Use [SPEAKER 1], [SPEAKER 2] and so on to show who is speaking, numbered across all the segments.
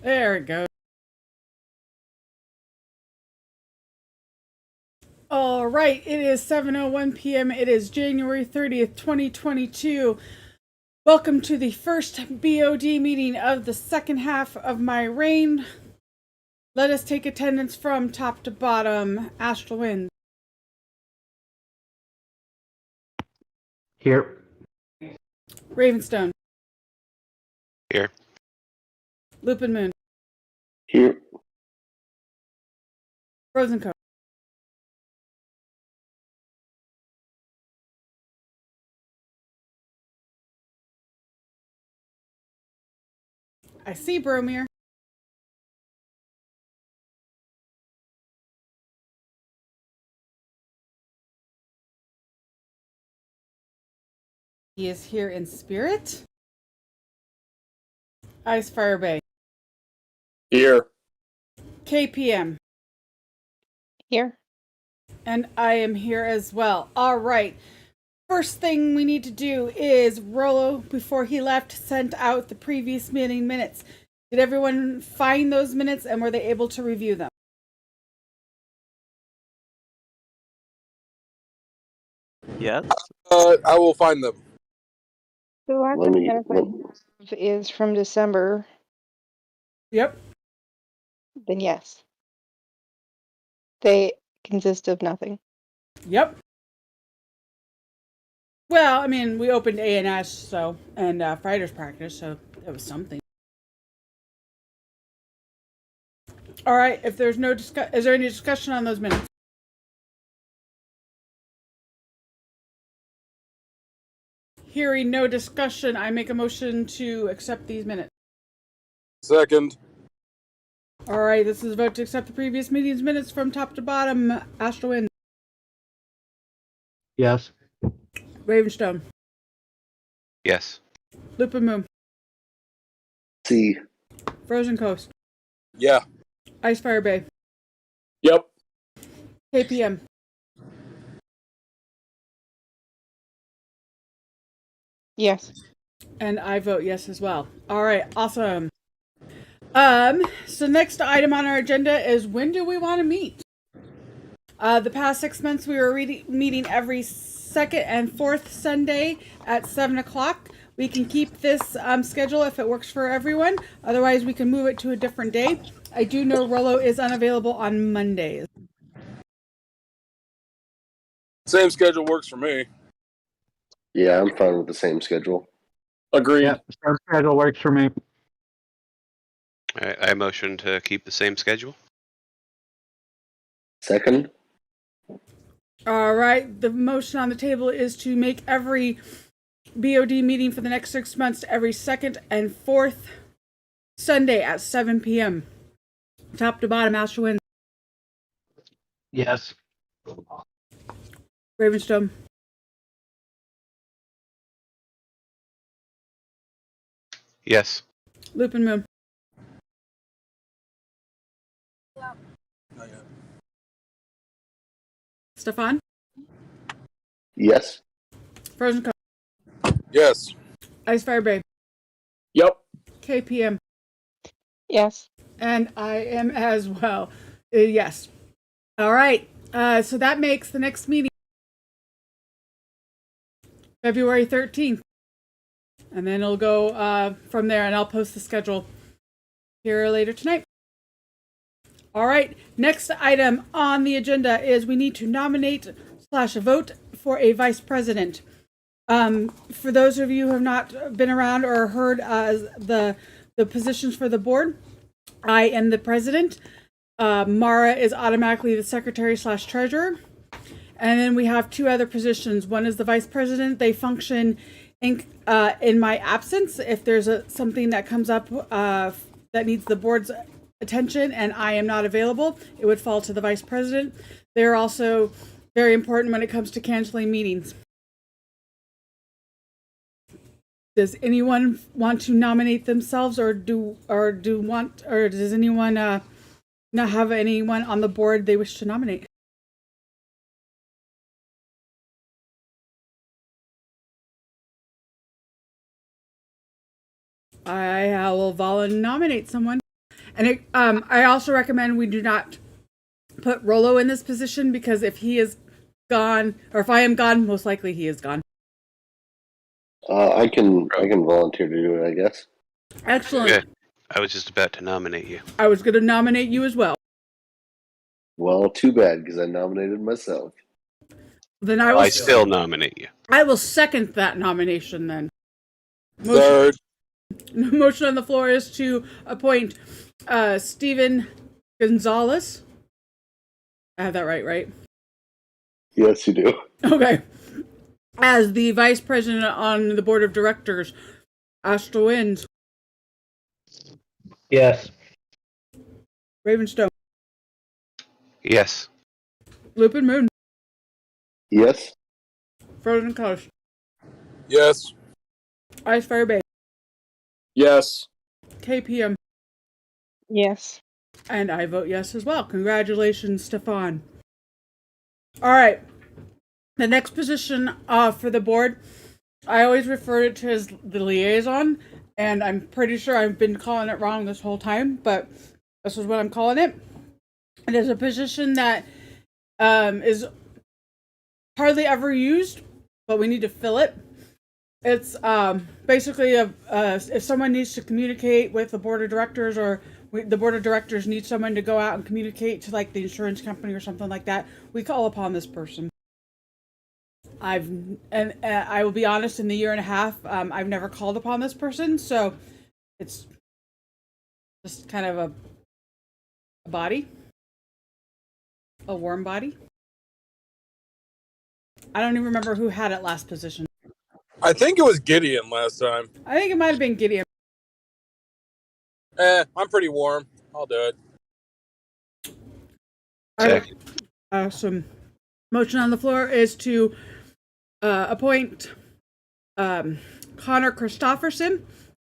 [SPEAKER 1] There it goes. All right, it is 7:01 p.m. It is January 30th, 2022. Welcome to the first BOD meeting of the second half of my reign. Let us take attendance from top to bottom. Astral Wind.
[SPEAKER 2] Here.
[SPEAKER 1] Ravenstone.
[SPEAKER 3] Here.
[SPEAKER 1] Lupin Moon.
[SPEAKER 4] Here.
[SPEAKER 1] Frozen Co. I see Bromir. He is here in spirit. Ice Fire Bay.
[SPEAKER 4] Here.
[SPEAKER 1] KPM.
[SPEAKER 5] Here.
[SPEAKER 1] And I am here as well. All right. First thing we need to do is Rollo, before he left, sent out the previous meeting minutes. Did everyone find those minutes and were they able to review them?
[SPEAKER 6] Yes.
[SPEAKER 4] I will find them.
[SPEAKER 5] The last
[SPEAKER 4] Let me-
[SPEAKER 5] is from December.
[SPEAKER 1] Yep.
[SPEAKER 5] Then yes. They consist of nothing.
[SPEAKER 1] Yep. Well, I mean, we opened A&S, and fighters practice, so it was something. All right. If there's no is there any discussion on those minutes? Hearing no discussion, I make a motion to accept these minutes.
[SPEAKER 4] Second.
[SPEAKER 1] All right. This is a vote to accept the previous meeting's minutes from top to bottom. Astral Wind.
[SPEAKER 2] Yes.
[SPEAKER 1] Ravenstone.
[SPEAKER 3] Yes.
[SPEAKER 1] Lupin Moon.
[SPEAKER 4] See.
[SPEAKER 1] Frozen Coast.
[SPEAKER 4] Yeah.
[SPEAKER 1] Ice Fire Bay.
[SPEAKER 4] Yep.
[SPEAKER 1] KPM.
[SPEAKER 5] Yes.
[SPEAKER 1] And I vote yes as well. All right, awesome. So next item on our agenda is when do we want to meet? The past 6 months we were meeting every second and fourth Sunday at 7 o'clock. We can keep this schedule if it works for everyone. Otherwise, we can move it to a different day. I do know Rollo is unavailable on Mondays.
[SPEAKER 4] Same schedule works for me.
[SPEAKER 7] Yeah, I'm fine with the same schedule.
[SPEAKER 4] Agreed.
[SPEAKER 2] Yeah, same schedule works for me.
[SPEAKER 3] I motion to keep the same schedule.
[SPEAKER 7] Second?
[SPEAKER 1] All right, the motion on the table is to make every BOD meeting for the next 6 months every second and fourth Sunday at 7 p.m. Top to bottom, Astral Wind.
[SPEAKER 2] Yes.
[SPEAKER 1] Ravenstone.
[SPEAKER 3] Yes.
[SPEAKER 1] Lupin Moon.
[SPEAKER 4] Not yet.
[SPEAKER 1] Stefan.
[SPEAKER 7] Yes.
[SPEAKER 1] Frozen Co.
[SPEAKER 4] Yes.
[SPEAKER 1] Ice Fire Bay.
[SPEAKER 4] Yep.
[SPEAKER 1] KPM.
[SPEAKER 5] Yes.
[SPEAKER 1] And I am as well. Yes. All right. So that makes the next meeting February 13th. And then it'll go from there, and I'll post the schedule here later tonight. All right. Next item on the agenda is we need to nominate/vote for a vice president. For those of you who have not been around or heard the positions for the board, I am the president. Mara is automatically the secretary/treasurer. And then we have two other positions. One is the vice president. They function in my absence. If there's something that comes up that needs the board's attention and I am not available, it would fall to the vice president. They're also very important when it comes to canceling meetings. Does anyone want to nominate themselves, or does anyone not have anyone on the board they wish to nominate? I will nominate someone. And I also recommend we do not put Rolo in this position, because if he is gone, or if I am gone, most likely he is gone.
[SPEAKER 7] I can volunteer to do it, I guess.
[SPEAKER 1] Excellent.
[SPEAKER 3] Okay. I was just about to nominate you.
[SPEAKER 1] I was going to nominate you as well.
[SPEAKER 7] Well, too bad, because I nominated myself.
[SPEAKER 1] Then
[SPEAKER 3] I still nominate you.
[SPEAKER 1] I will second that nomination then.
[SPEAKER 4] Third.
[SPEAKER 1] Motion on the floor is to appoint Steven Gonzalez. I have that right?
[SPEAKER 7] Yes, you do.
[SPEAKER 1] Okay. As the vice president on the board of directors. Astro Winds.
[SPEAKER 2] Yes.
[SPEAKER 1] Ravenstone.
[SPEAKER 3] Yes.
[SPEAKER 1] Lupin Moon.
[SPEAKER 7] Yes.
[SPEAKER 1] Frozen Coast.
[SPEAKER 4] Yes.
[SPEAKER 1] Icefire Bay.
[SPEAKER 4] Yes.
[SPEAKER 1] KPM.
[SPEAKER 5] Yes.
[SPEAKER 1] And I vote yes as well. Congratulations, Stefan. All right. The next position for the board, I always refer it to as the liaison, and I'm pretty sure I've been calling it wrong this whole time, but this is what I'm calling it. It is a position that is hardly ever used, but we need to fill it. It's basically if someone needs to communicate with the board of directors, or the board of directors needs someone to go out and communicate to like the insurance company or something like that, we call upon this person. I will be honest, in the year and a half, I've never called upon this person, so it's just kind of a body, a warm body. I don't even remember who had it last position.
[SPEAKER 4] I think it was Gideon last time.
[SPEAKER 1] I think it might have been Gideon.
[SPEAKER 4] I'm pretty warm. I'll do it.
[SPEAKER 1] Some motion on the floor is to appoint Connor Christofferson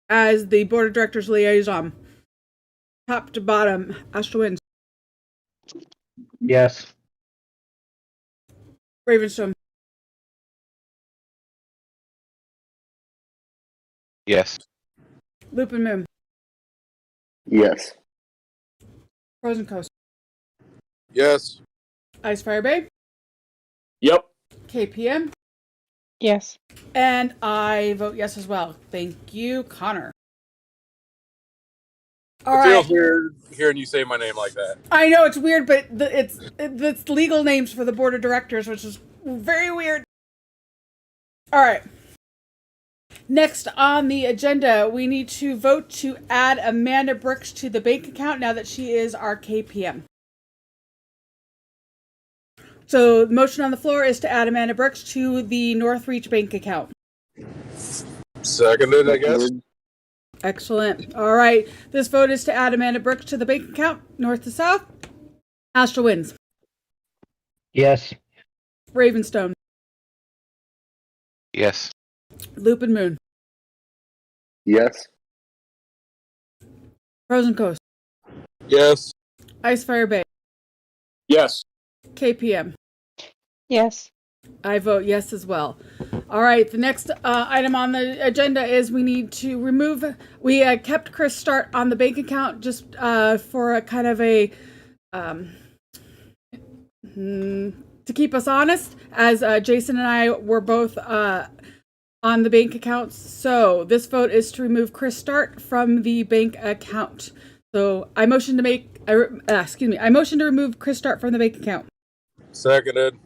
[SPEAKER 1] as the board of directors liaison. Top to bottom, Astro Winds.
[SPEAKER 2] Yes.
[SPEAKER 1] Ravenstone.
[SPEAKER 3] Yes.
[SPEAKER 1] Lupin Moon.
[SPEAKER 7] Yes.
[SPEAKER 1] Frozen Coast.
[SPEAKER 4] Yes.
[SPEAKER 1] Icefire Bay.
[SPEAKER 4] Yep.
[SPEAKER 1] KPM.
[SPEAKER 5] Yes.
[SPEAKER 1] And I vote yes as well. Thank you, Connor. All
[SPEAKER 4] It
[SPEAKER 1] right.
[SPEAKER 4] feels weird hearing you say my name like that.
[SPEAKER 1] I know it's weird, but it's legal names for the board of directors, which is very weird. All right. Next on the agenda, we need to vote to add Amanda Brooks to the bank account now that she is our KPM. So the motion on the floor is to add Amanda Brooks to the Northreach bank account.
[SPEAKER 4] Seconded, I guess.
[SPEAKER 1] Excellent. All right. This vote is to add Amanda Brooks to the bank account, north to south. Astro Winds.
[SPEAKER 2] Yes.
[SPEAKER 1] Ravenstone.
[SPEAKER 3] Yes.
[SPEAKER 1] Lupin Moon.
[SPEAKER 7] Yes.
[SPEAKER 1] Frozen Coast.
[SPEAKER 4] Yes.
[SPEAKER 1] Icefire Bay.
[SPEAKER 4] Yes.
[SPEAKER 1] KPM.
[SPEAKER 5] Yes.
[SPEAKER 1] I vote yes as well. All right, the next item on the agenda is we need to remove. We kept Chris Start on the bank account just for a kind of a to keep us honest, as Jason and I were both on the bank account. So this vote is to remove Chris Start from the bank account. So I motion to make. I motion to remove Chris Start from the bank account.
[SPEAKER 4] Seconded.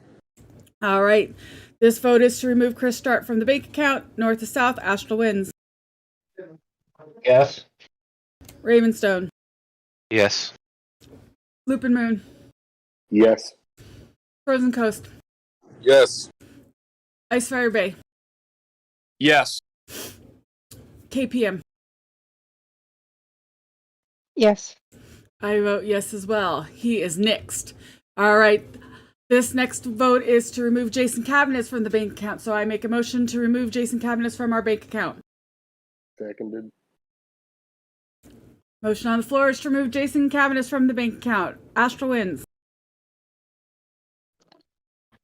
[SPEAKER 1] All right. This vote is to remove Chris Start from the bank account, north to south, Astral Winds.
[SPEAKER 2] Yes.
[SPEAKER 1] Ravenstone.
[SPEAKER 3] Yes.
[SPEAKER 1] Lupin Moon.
[SPEAKER 7] Yes.
[SPEAKER 1] Frozen Coast.
[SPEAKER 4] Yes.
[SPEAKER 1] Icefire Bay.
[SPEAKER 4] Yes.
[SPEAKER 1] KPM.
[SPEAKER 5] Yes.
[SPEAKER 1] I vote yes as well. He is next. All right. This next vote is to remove Jason Cabinets from the bank account. So I make a motion to remove Jason Cabinets from our bank account.
[SPEAKER 7] Seconded.
[SPEAKER 1] Motion on the floor is to remove Jason Cabinets from the bank account. Astral Winds.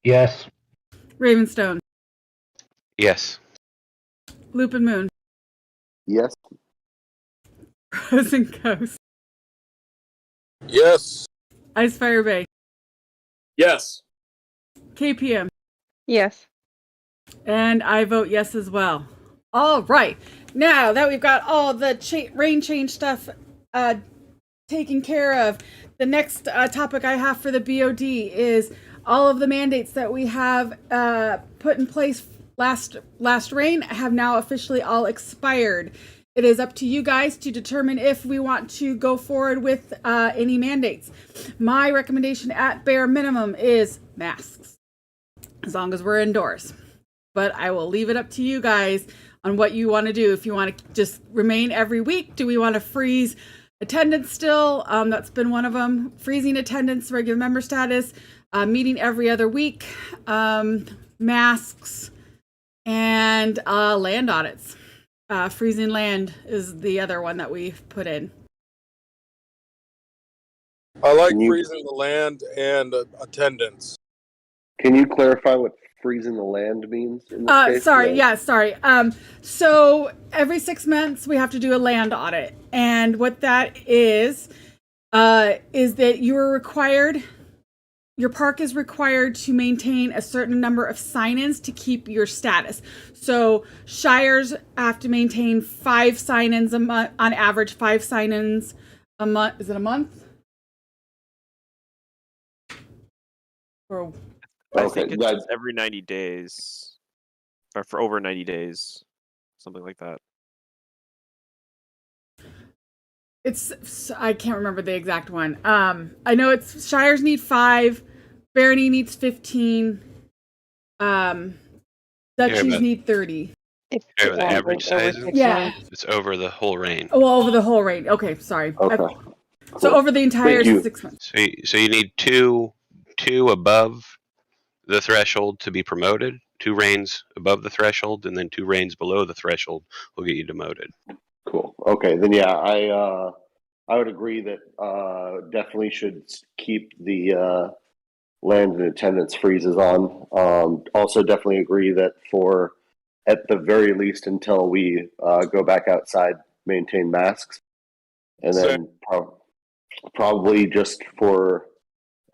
[SPEAKER 2] Yes.
[SPEAKER 1] Ravenstone.
[SPEAKER 3] Yes.
[SPEAKER 1] Lupin Moon.
[SPEAKER 7] Yes.
[SPEAKER 1] Frozen Coast.
[SPEAKER 4] Yes.
[SPEAKER 1] Icefire Bay,
[SPEAKER 4] Yes.
[SPEAKER 1] KPM,
[SPEAKER 5] Yes.
[SPEAKER 1] and I vote yes as well. All right. Now that we've got all the rain change stuff taken care of, the next topic I have for the BOD is all of the mandates that we have put in place last rain have now officially all expired. It is up to you guys to determine if we want to go forward with any mandates. My recommendation at bare minimum is masks, as long as we're indoors. But I will leave it up to you guys on what you want to do. If you want to just remain every week, do we want to freeze attendance still? That's been one of them. Freezing attendance, regular member status, meeting every other week, masks, and land audits. Freezing land is the other one that we've put in.
[SPEAKER 4] I like
[SPEAKER 7] Can you-
[SPEAKER 4] freezing the land and attendance.
[SPEAKER 7] Can you clarify what freezing the land means in this case?
[SPEAKER 1] Sorry. So every 6 months we have to do a land audit, and what that is that your park is required to maintain a certain number of sign-ins to keep your status. So shires have to maintain 5 sign-ins a month, on average 5 sign-ins a month. Is it a month? Or
[SPEAKER 6] I
[SPEAKER 7] Okay,
[SPEAKER 6] think it's just every 90 days, or for over 90 days, something like that.
[SPEAKER 1] I can't remember the exact one. I know it's shires need 5, barony needs 15, duchies
[SPEAKER 3] but-
[SPEAKER 1] need 30.
[SPEAKER 5] If
[SPEAKER 3] Yeah, the average
[SPEAKER 5] over
[SPEAKER 3] size?
[SPEAKER 5] 6
[SPEAKER 1] Yeah.
[SPEAKER 5] months.
[SPEAKER 3] It's over the whole reign.
[SPEAKER 1] Well, over the whole rate. Okay, sorry.
[SPEAKER 7] Okay.
[SPEAKER 1] So
[SPEAKER 7] Cool.
[SPEAKER 1] over the entire
[SPEAKER 7] Thank you.
[SPEAKER 1] 6 months.
[SPEAKER 3] So you need two above the threshold to be promoted, 2 reigns above the threshold, and then 2 reigns below the threshold will get you demoted.
[SPEAKER 7] Cool. Okay, then yeah, I would agree that definitely should keep the land and attendance freezes on. Also, definitely agree that for at the very least until we go back outside, maintain masks, and then probably just for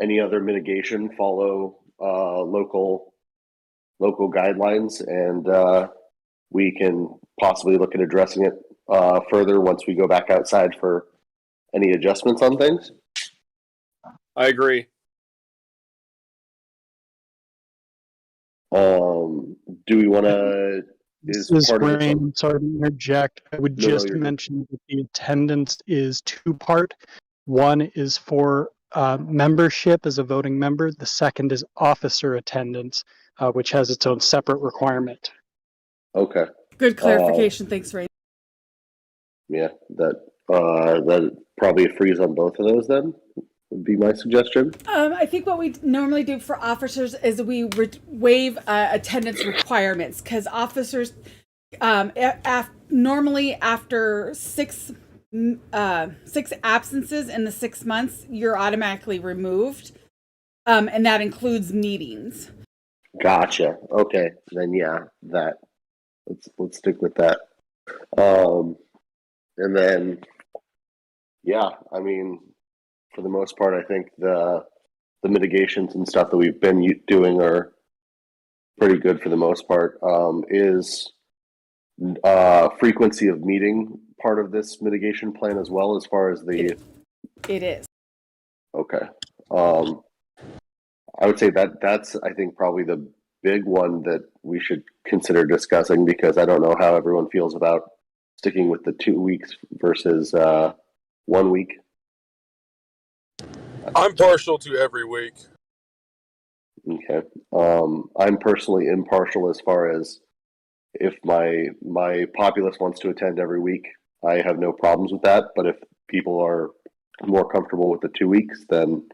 [SPEAKER 7] any other mitigation, follow local guidelines, and we can possibly look at addressing it further once we go back outside for any adjustments on things.
[SPEAKER 4] I agree.
[SPEAKER 7] Do we want to?
[SPEAKER 8] This is
[SPEAKER 7] part of
[SPEAKER 8] Wayne.
[SPEAKER 7] the-
[SPEAKER 8] I'm sorry to interject. I would
[SPEAKER 7] No, no,
[SPEAKER 8] just
[SPEAKER 7] you're good.
[SPEAKER 8] mention that the attendance is 2-part. One is for membership as a voting member. The second is officer attendance, which has its own separate requirement.
[SPEAKER 7] Okay.
[SPEAKER 1] Good clarification. Thanks, Ray.
[SPEAKER 7] Yeah, that probably a freeze on both of those then would be my suggestion.
[SPEAKER 1] I think what we normally do for officers is we waive attendance requirements, because officers normally after 6 absences in the 6 months, you're automatically removed, and that includes meetings.
[SPEAKER 7] Gotcha. Okay, then yeah, let's stick with that. And then yeah, I mean, for the most part, I think the mitigations and stuff that we've been doing are pretty good for the most part. Is frequency of meeting part of this mitigation plan as well, as far as the?
[SPEAKER 1] It is.
[SPEAKER 7] Okay. I would say that's I think probably the big one that we should consider discussing, because I don't know how everyone feels about sticking with the 2 weeks versus 1 week.
[SPEAKER 4] I'm partial to every week.
[SPEAKER 7] Okay. I'm personally impartial as far as if my populace wants to attend every week, I have no problems with that. But if people are more comfortable with the 2 weeks, then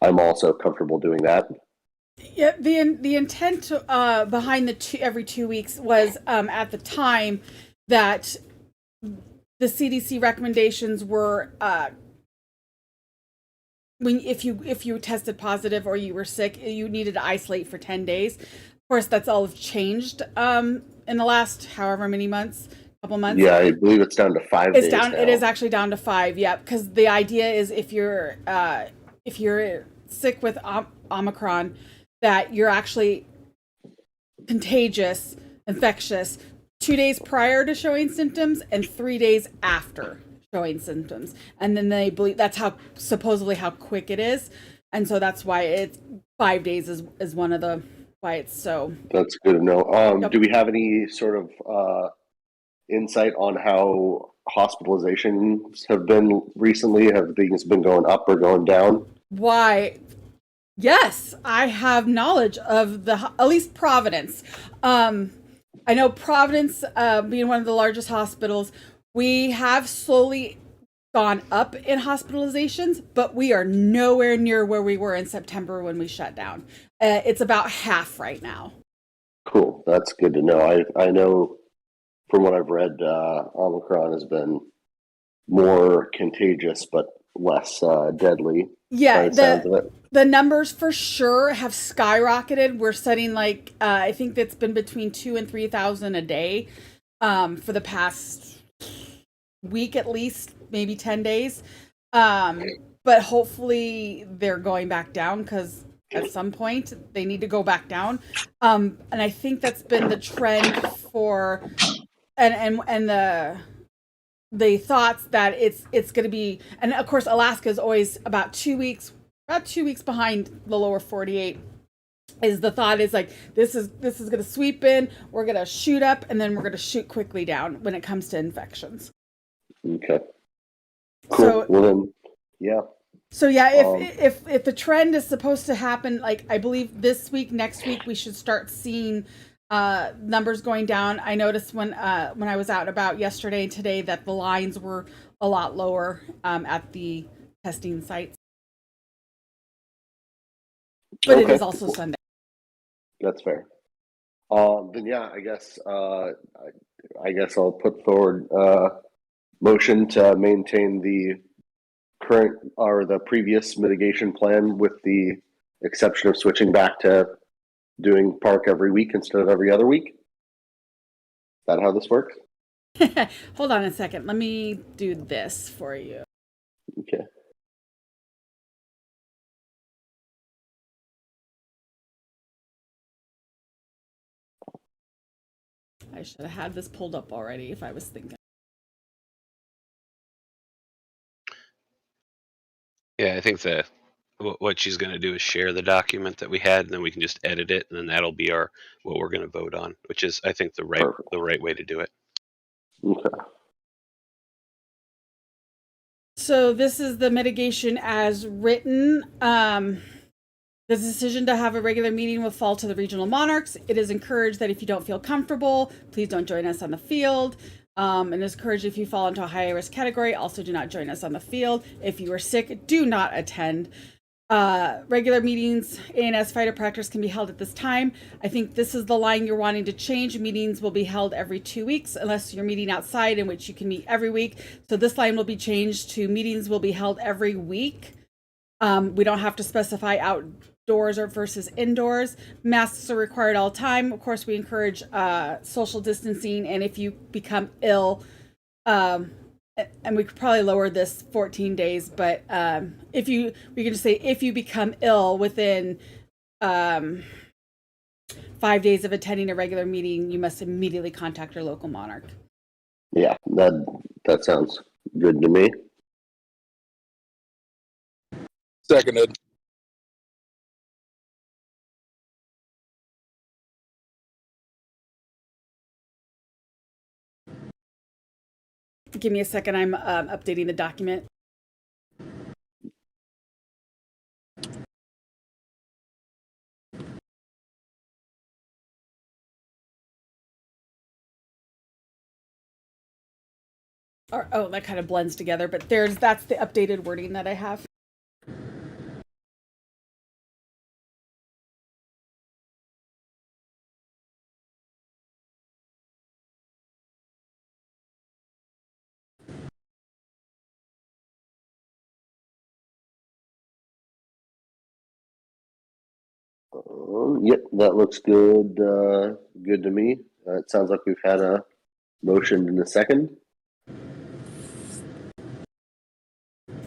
[SPEAKER 7] I'm also comfortable doing that.
[SPEAKER 1] Yeah, the intent behind the every 2 weeks was at the time that the CDC recommendations were if you tested positive or you were sick, you needed to isolate for 10 days. Of course, that's all changed in the last however many months, couple months.
[SPEAKER 7] Yeah, I believe it's down to 5
[SPEAKER 1] It's
[SPEAKER 7] days
[SPEAKER 1] down.
[SPEAKER 7] now.
[SPEAKER 1] It is actually down to 5. Yeah, because the idea is if you're sick with Omicron, that you're actually contagious, infectious, 2 days prior to showing symptoms and 3 days after showing symptoms, and then they believe that's how supposedly how quick it is, and so that's why it's 5 days is one of the why it's so.
[SPEAKER 7] That's good to know.
[SPEAKER 1] Yep.
[SPEAKER 7] Do we have any sort of insight on how hospitalizations have been recently? Have things been going up or going down?
[SPEAKER 1] Why? Yes, I have knowledge of at least Providence. I know Providence, being one of the largest hospitals, we have slowly gone up in hospitalizations, but we are nowhere near where we were in September when we shut down. It's about half right now.
[SPEAKER 7] Cool. That's good to know. I know from what I've read, Omicron has been more contagious but less deadly.
[SPEAKER 1] Yeah,
[SPEAKER 7] Sounds of it.
[SPEAKER 1] the numbers for sure have skyrocketed. We're setting I think it's been between 2,000 and 3,000 a day for the past week at least, maybe 10 days. But hopefully they're going back down because at some point they need to go back down. And I think that's been the trend for and the thoughts that it's going to be, and of course Alaska is always about 2 weeks behind the lower 48. Is the thought is like this is going to sweep in, we're going to shoot up, and then we're going to shoot quickly down when it comes to infections.
[SPEAKER 7] Okay. Cool.
[SPEAKER 1] So
[SPEAKER 7] well then, yeah.
[SPEAKER 1] So yeah, if the trend is supposed to happen, like I believe this week, next week, we should start seeing numbers going down. I noticed when I was out and about yesterday and today that the lines were a lot lower at the testing sites. But
[SPEAKER 7] Okay.
[SPEAKER 1] it is also Sunday.
[SPEAKER 7] That's fair. Then yeah, I guess I'll put forward motion to maintain the current or the previous mitigation plan with the exception of switching back to doing park every week instead of every other week. Is that how this works?
[SPEAKER 1] Hold on a second. Let me do this for you.
[SPEAKER 7] Okay.
[SPEAKER 1] I should have had this pulled up already if I was thinking.
[SPEAKER 3] Yeah, I think what she's going to do is share the document that we had, and then we can just edit it, and then that'll be what we're going to vote on, which is I think the right way to do it.
[SPEAKER 7] Okay.
[SPEAKER 1] So this is the mitigation as written. The decision to have a regular meeting will fall to the regional monarchs. It is encouraged that if you don't feel comfortable, please don't join us on the field. And it's encouraged if you fall into a high risk category, also do not join us on the field. If you are sick, do not attend. Regular meetings, ANS fighter practice can be held at this time. I think this is the line you're wanting to change. Meetings will be held every 2 weeks unless you're meeting outside, in which you can meet every week. So this line will be changed to meetings will be held every week. We don't have to specify outdoors or versus indoors. Masks are required all the time. Of course, we encourage social distancing, and if you become ill, and we could probably lower this 14 days, but we can just say if you become ill within 5 days of attending a regular meeting, you must immediately contact your local monarch.
[SPEAKER 7] Yeah, that sounds good to me.
[SPEAKER 4] Seconded.
[SPEAKER 1] Give me a second. I'm updating the document. Oh, that kind of blends together, but that's the updated wording that I have.
[SPEAKER 7] Yep, that looks good. Good to me. It sounds like we've had a Motion in a second.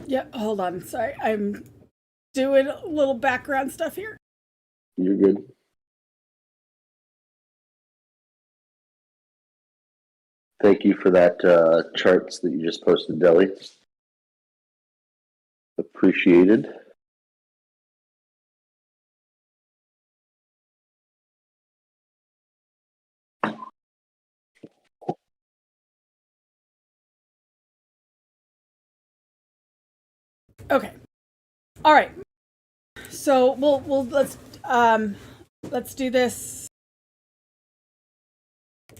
[SPEAKER 1] Yeah, hold on. Sorry, I'm doing a little background stuff here.
[SPEAKER 7] You're good. Thank you for that charts that you just posted, Deli. Appreciated.
[SPEAKER 1] Okay. All right. So we'll let's do this.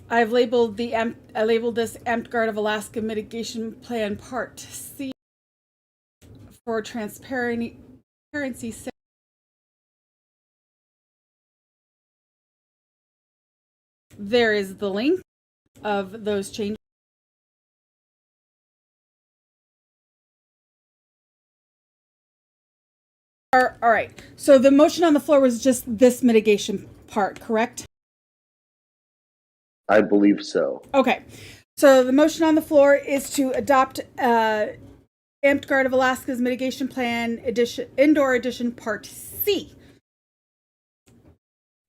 [SPEAKER 1] I labeled this Amped Guard of Alaska Mitigation Plan Part C for transparency's sake. There is the link of those changes. All right. So the motion on the floor was just this mitigation part, correct?
[SPEAKER 7] I believe so.
[SPEAKER 1] Okay. So the motion on the floor is to adopt Amped Guard of Alaska's Mitigation Plan Edition, Indoor Edition Part C.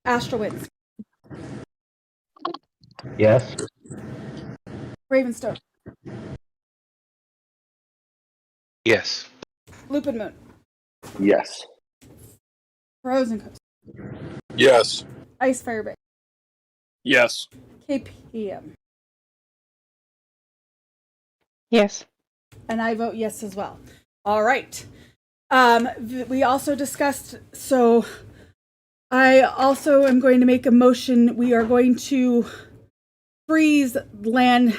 [SPEAKER 1] Astral Winds.
[SPEAKER 2] Yes.
[SPEAKER 1] Ravenstone.
[SPEAKER 3] Yes.
[SPEAKER 1] Lupin Moon.
[SPEAKER 7] Yes.
[SPEAKER 1] Frozen Coast.
[SPEAKER 4] Yes.
[SPEAKER 1] Ice Fire Bay.
[SPEAKER 4] Yes.
[SPEAKER 1] KPM.
[SPEAKER 5] Yes.
[SPEAKER 1] And I vote yes as well. All right. We also discussed, so I also am going to make a motion. We are going to freeze land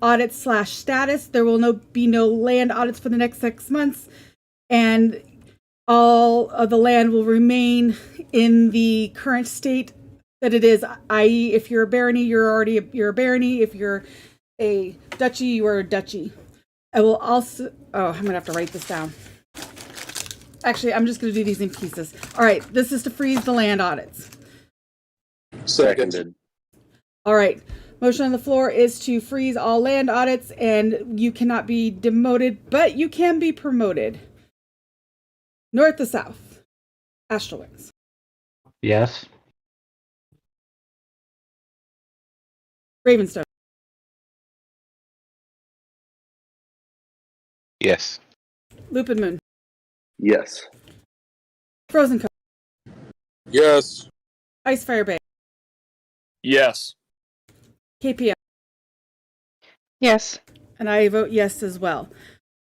[SPEAKER 1] audit / status. There will be no land audits for the next 6 months. And all of the land will remain in the current state that it is, i.e. if you're a barony, you're a barony. If you're a duchy, you are a duchy. I will also, I'm going to have to write this down. Actually, I'm just going to do these in pieces. All right, this is to freeze the land audits.
[SPEAKER 7] Seconded.
[SPEAKER 1] All right, motion on the floor is to freeze all land audits, and you cannot be demoted, but you can be promoted. North to south. Astral Winds.
[SPEAKER 2] Yes.
[SPEAKER 1] Ravenstone.
[SPEAKER 3] Yes.
[SPEAKER 1] Lupin Moon.
[SPEAKER 7] Yes.
[SPEAKER 1] Frozen Coast.
[SPEAKER 4] Yes.
[SPEAKER 1] Ice Fire Bay.
[SPEAKER 4] Yes.
[SPEAKER 1] KPM.
[SPEAKER 5] Yes.
[SPEAKER 1] And I vote yes as well.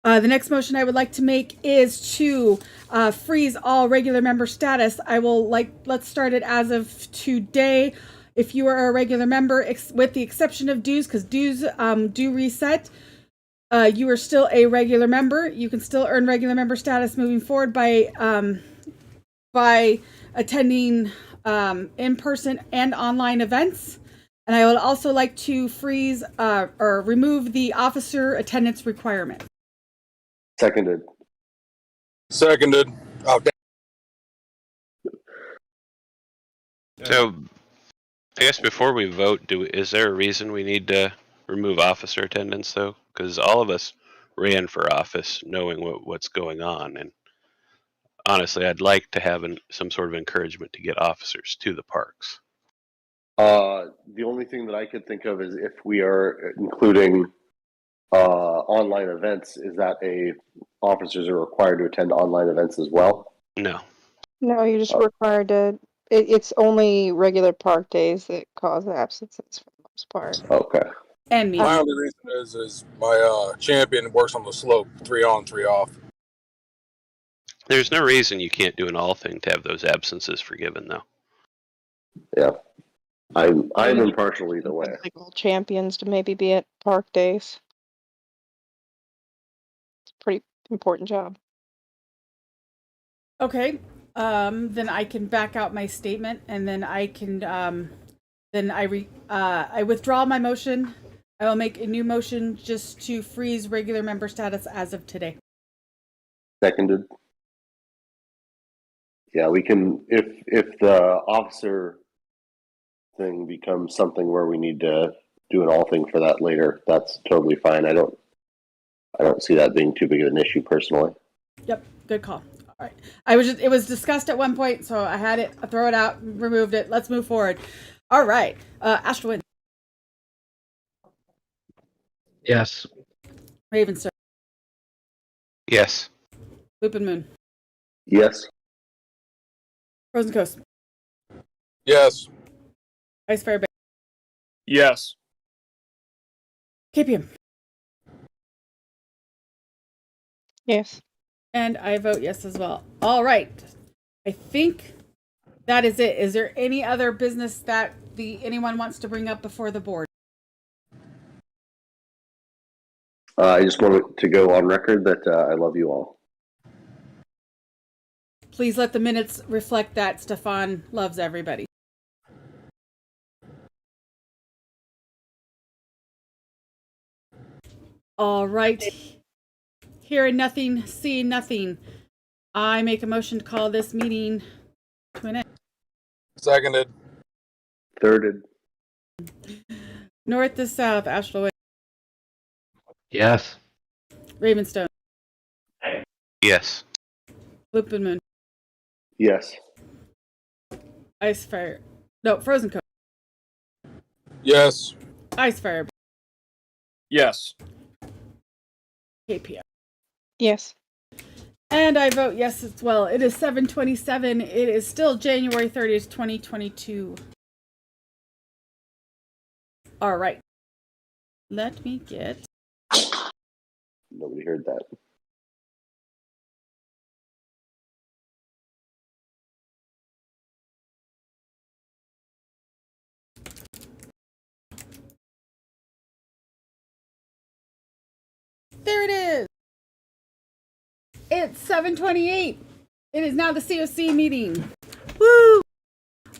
[SPEAKER 1] The next motion I would like to make is to freeze all regular member status. Let's start it as of today. If you are a regular member, with the exception of dues, because dues do reset, you are still a regular member. You can still earn regular member status moving forward by attending in-person and online events. And I would also like to freeze or remove the officer attendance requirement.
[SPEAKER 7] Seconded.
[SPEAKER 4] Seconded. Oh,
[SPEAKER 3] So, I guess before we vote, is there a reason we need to remove officer attendance, though? Because all of us ran for office knowing what's going on, and honestly, I'd like to have some sort of encouragement to get officers to the parks.
[SPEAKER 7] The only thing that I could think of is if we are including online events, is that officers are required to attend online events as well?
[SPEAKER 3] No.
[SPEAKER 5] No, you're just required to. It's only regular park days that cause absences for the most part.
[SPEAKER 7] Okay.
[SPEAKER 1] And me.
[SPEAKER 4] my only reason is my champion works on the slope, 3 on, 3 off.
[SPEAKER 3] There's no reason you can't do an all thing to have those absences forgiven, though.
[SPEAKER 7] Yeah. I'm impartial either way.
[SPEAKER 5] Like all champions to maybe be at park days. It's a pretty important job.
[SPEAKER 1] Okay. Then I can back out my statement, and then I can I withdraw my motion. I will make a new motion just to freeze regular member status as of today.
[SPEAKER 7] Seconded. Yeah, we can, if the officer thing becomes something where we need to do an all thing for that later, that's totally fine. I don't see that being too big of an issue personally.
[SPEAKER 1] Yep, good call. All right. It was discussed at one point, so I had it, I throw it out, removed it. Let's move forward. All right. Astral Wind,
[SPEAKER 2] Yes.
[SPEAKER 1] Ravenstone,
[SPEAKER 3] Yes.
[SPEAKER 1] Lupin Moon,
[SPEAKER 7] Yes.
[SPEAKER 1] Frozen Coast,
[SPEAKER 4] Yes.
[SPEAKER 1] Ice Fire Bay,
[SPEAKER 6] Yes.
[SPEAKER 1] KPM.
[SPEAKER 5] Yes.
[SPEAKER 1] And I vote yes as well. All right. I think that is it. Is there any other business that anyone wants to bring up before the board?
[SPEAKER 7] I just wanted to go on record that I love you all.
[SPEAKER 1] Please let the minutes reflect that Stefan loves everybody. All right. Hearing nothing, seeing nothing. I make a motion to call this meeting to an end.
[SPEAKER 4] Seconded.
[SPEAKER 7] Thirded.
[SPEAKER 1] North to south, Ashland,
[SPEAKER 2] Yes.
[SPEAKER 1] Ravenstone,
[SPEAKER 3] Yes.
[SPEAKER 1] Lupin Moon,
[SPEAKER 7] Yes.
[SPEAKER 1] Ice Fire. No, Frozen Coast,
[SPEAKER 4] Yes.
[SPEAKER 1] Ice Fire,
[SPEAKER 6] Yes.
[SPEAKER 1] KPM.
[SPEAKER 5] Yes.
[SPEAKER 1] And I vote yes as well. It is 7:27. It is still January 30th, 2022. All right. Let me get...
[SPEAKER 7] Nobody heard that.
[SPEAKER 1] There it is. It's 7:28. It is now the COC meeting. Woo!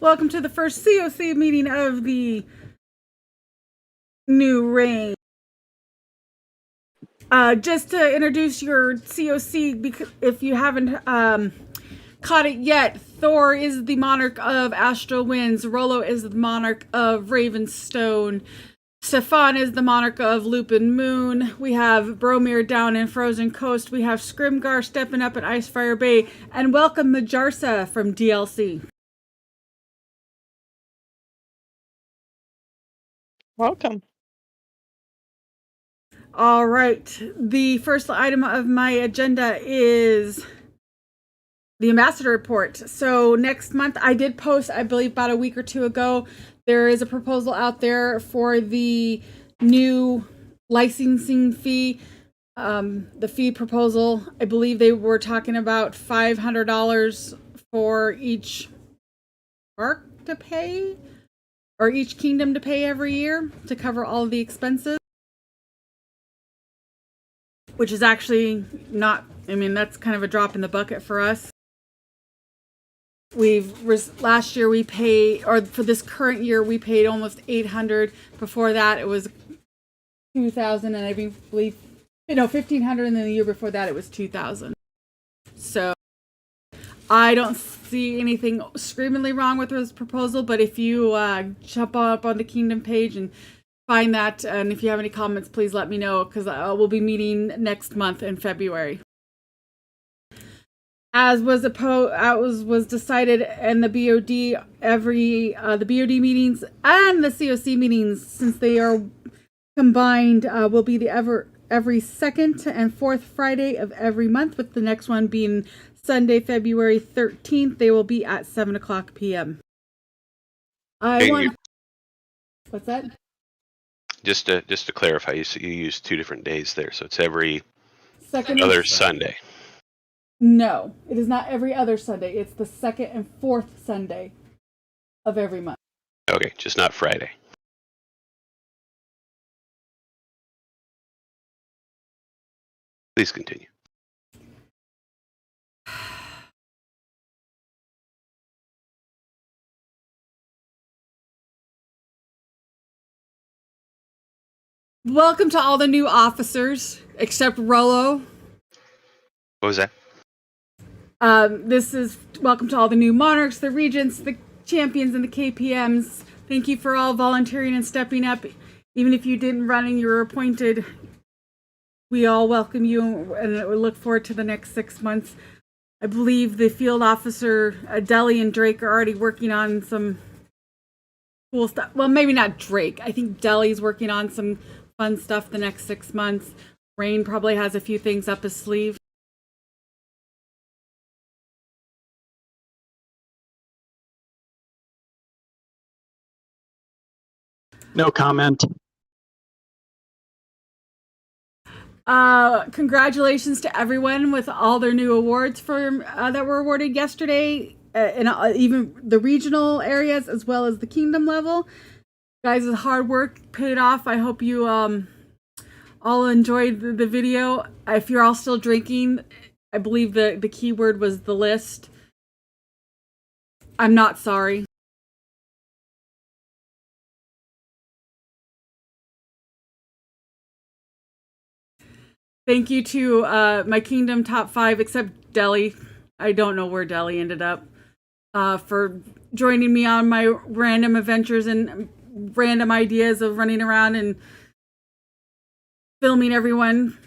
[SPEAKER 1] Welcome to the first COC meeting of the new reign. Just to introduce your COC, because if you haven't caught it yet, Thor is the monarch of Astral Winds, Rollo is the monarch of Ravenstone, Stefan is the monarch of Lupin Moon, we have Bromir down in Frozen Coast, we have Scrimgar stepping up at Icefire Bay, and welcome Majarsa from DLC.
[SPEAKER 5] Welcome.
[SPEAKER 1] All right. The first item of my agenda is the ambassador report. So next month, I did post, I believe about a week or two ago, there is a proposal out there for the new licensing fee. The fee proposal, I believe they were talking about $500 for each park to pay, or each kingdom to pay every year to cover all of the expenses. Which is actually not, I mean, that's kind of a drop in the bucket for us. Last year we paid, or for this current year, we paid almost $800. Before that, it was $2,000, and I believe, $1,500, and then the year before that, it was $2,000. So I don't see anything screamingly wrong with this proposal, but if you jump up on the Kingdom page and find that, and if you have any comments, please let me know, because we'll be meeting next month in February. As was decided in the BoD, the BoD meetings and the COC meetings, since they are combined, will be every second and fourth Friday of every month, with the next one being Sunday, February 13th. They will be at 7:00 p.m. What's that?
[SPEAKER 3] Just to clarify, you use 2 different days there, so it's every
[SPEAKER 1] Second
[SPEAKER 3] other Sunday.
[SPEAKER 1] No, it is not every other Sunday. It's the second and fourth Sunday of every month.
[SPEAKER 3] Okay, just not Friday. Please continue. Welcome to all the new officers, except Rollo. What was that?
[SPEAKER 1] This is welcome to all the new monarchs, the regents, the champions, and the KPMs. Thank you for all volunteering and stepping up even if you didn't run and you were appointed, we all welcome you and we look forward to the next 6 months. I believe the field officer, Deli and Drake, are already working on some cool stuff. Well, maybe not Drake. I think Deli's working on some fun stuff the next 6 months. Rain probably has a few things up his sleeve.
[SPEAKER 8] No comment.
[SPEAKER 1] Congratulations to everyone with all their new awards for that were awarded yesterday, and even the regional areas as well as the kingdom level. Guys, the hard work paid off. I hope you all enjoyed the video. If you're all still drinking, I believe the key word was the list. I'm not sorry. Thank you to my kingdom top 5, except Deli. I don't know where Deli ended up. For joining me on my random adventures and random ideas of running around and filming everyone.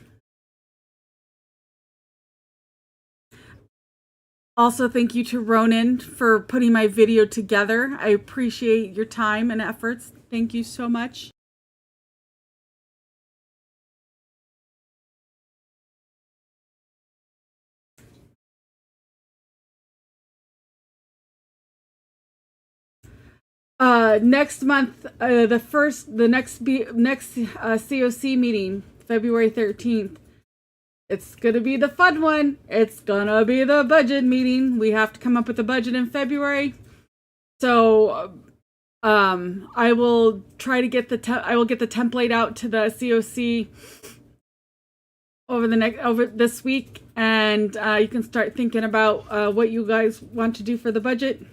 [SPEAKER 1] Also, thank you to Ronan for putting my video together. I appreciate your time and efforts. Thank you so much. Next month, the next CoC meeting, February 13th. It's gonna be the fun one. It's gonna be the budget meeting. We have to come up with a budget in February. So, I will try to get the template out to the CoC over this week, and you can start thinking about what you guys want to do for the budget.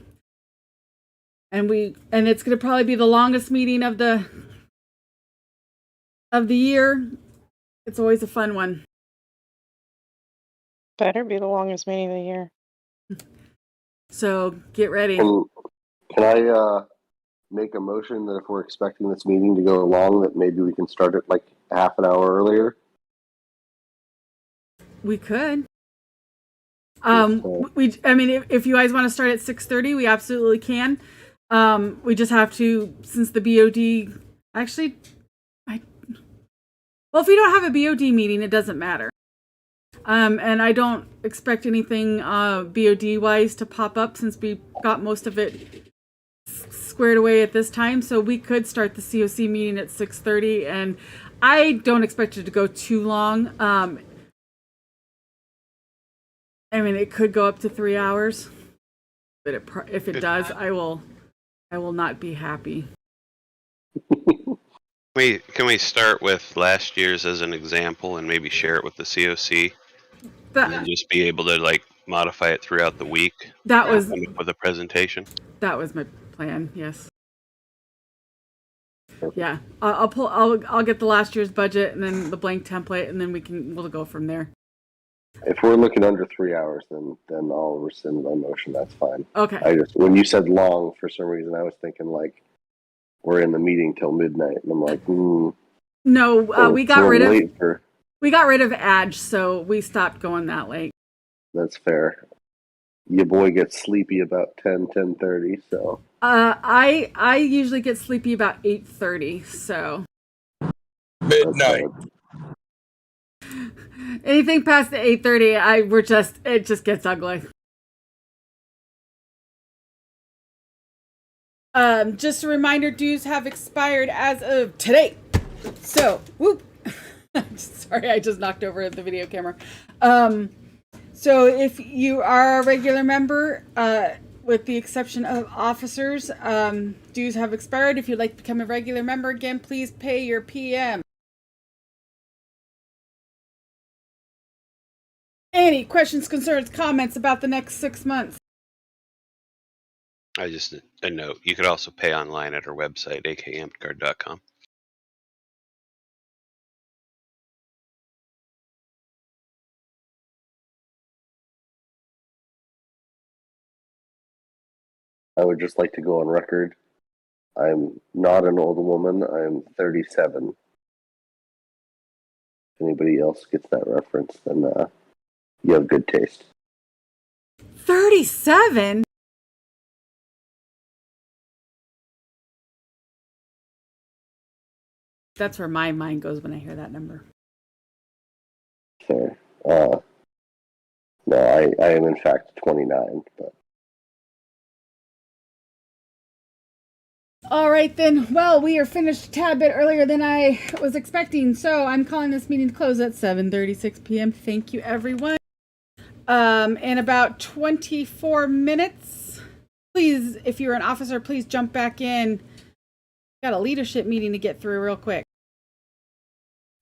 [SPEAKER 1] And it's gonna probably be the longest meeting of the year. It's always a fun one.
[SPEAKER 5] Better be the longest meeting of the year.
[SPEAKER 1] So get ready.
[SPEAKER 7] Can I make a motion that if we're expecting this meeting to go long, that maybe we can start it like half an hour earlier?
[SPEAKER 1] We could. I mean, if you guys want to start at 6:30, we absolutely can. We just have to, since the BOD, actually, well, if we don't have a BOD meeting, it doesn't matter. And I don't expect anything BOD wise to pop up since we got most of it squared away at this time. So we could start the CoC meeting at 6:30, and I don't expect it to go too long. I mean, it could go up to 3 hours, but if it does, I will not be happy.
[SPEAKER 3] Can we start with last year's as an example and maybe share it with the CoC? And then just be able to like modify it throughout the week.
[SPEAKER 1] That was
[SPEAKER 3] with a presentation.
[SPEAKER 1] That was my plan. Yes. Yeah, I'll get the last year's budget and then the blank template, and then we'll go from there.
[SPEAKER 7] If we're looking under 3 hours, then I'll rescind my motion. That's fine.
[SPEAKER 1] Okay.
[SPEAKER 7] When you said long, for some reason, I was thinking like we're in the meeting till midnight, and I'm like,
[SPEAKER 1] No, we got rid of
[SPEAKER 7] for...
[SPEAKER 1] we got rid of Adge, so we stopped going that late.
[SPEAKER 7] That's fair. Your boy gets sleepy about 10:30, so.
[SPEAKER 1] I usually get sleepy about 8:30, so.
[SPEAKER 4] Midnight.
[SPEAKER 1] Anything past the 8:30, it just gets ugly. Just a reminder, dues have expired as of today. So, whoop. Sorry, I just knocked over the video camera. So if you are a regular member, with the exception of officers, dues have expired. If you'd like to become a regular member again, please pay your PM. Any questions, concerns, comments about the next 6 months?
[SPEAKER 3] Just a note. You could also pay online at our website, akampedguard.com.
[SPEAKER 7] I would just like to go on record I'm not an old woman. I'm 37. If anybody else gets that reference, then you have good taste.
[SPEAKER 1] 37? That's where my mind goes when I hear that number.
[SPEAKER 7] Fair. No, I am in fact 29, but
[SPEAKER 1] All right, then. Well, we are finished a tad bit earlier than I was expecting, so I'm calling this meeting to close at 7:36 p.m. Thank you, everyone. In about 24 minutes, please, if you're an officer, please jump back in. Got a leadership meeting to get through real quick.